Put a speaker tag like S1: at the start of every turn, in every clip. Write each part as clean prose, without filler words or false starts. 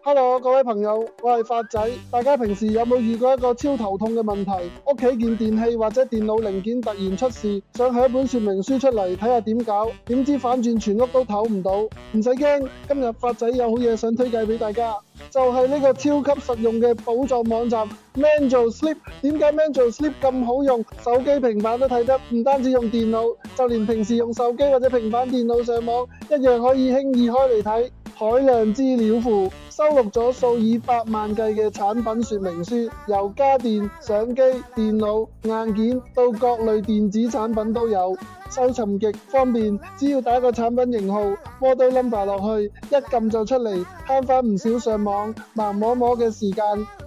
S1: Hello，各位朋友，我係發仔。大家平時有冇遇過一個超頭痛嘅問題？屋企件電器或者電腦零件突然出事，想寫一本說明書出嚟睇下點搞，點知反轉全屋都唞唔到。唔使驚，今日發仔有好嘢想推介俾大家，就係呢個超級實用嘅寶藏網站 Mango Sleep。點解 Mango Sleep 咁好用？手機、平板都睇得，唔單止用電腦，就連平時用手機或者平板電腦上網，一樣可以輕易開嚟睇。海量資料庫收錄咗數以百萬計嘅產品說明書，由家電、相機、電腦、硬件到各類電子產品都有，搜尋極方便。只要打個產品型號、model number 落去，一撳就出嚟，慳返唔少上網盲摸摸嘅時間。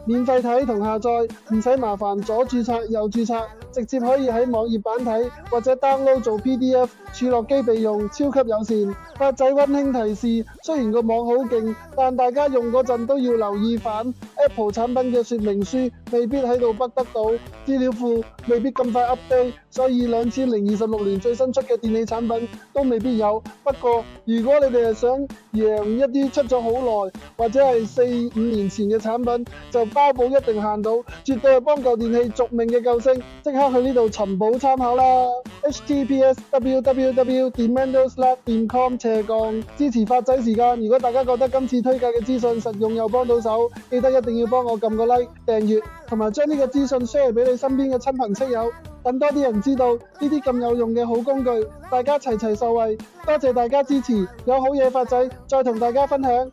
S1: 免費睇同下載，唔使麻煩左註冊右註冊，直接可以喺網頁版睇，或者 download 做 PDF 儲落機備用，超級友善。發仔溫馨提示，雖然個網好勁，但大家用嗰陣都要留意反 Apple 產品嘅說明書未必喺度北得到，資料庫未必咁快 update，所以2026年最新出嘅電器產品都未必有。不過如果你哋係想贏一啲出咗好耐或者係4-5年前嘅產品，就包保一定限到，絕對係幫舊電器續命嘅救星。即刻去呢度尋寶參考啦 ！https://www.mandoslab.com/支持發仔時間。如果大家覺得今次推介嘅資訊實用又幫到手，記得一定要幫我撳個 like、訂閱，同埋將呢個資訊 share 俾你身邊嘅親朋戚友，等多啲人知道呢啲咁有用嘅好工具，大家齊齊受惠。多謝大家支持，有好嘢發仔再同大家分享。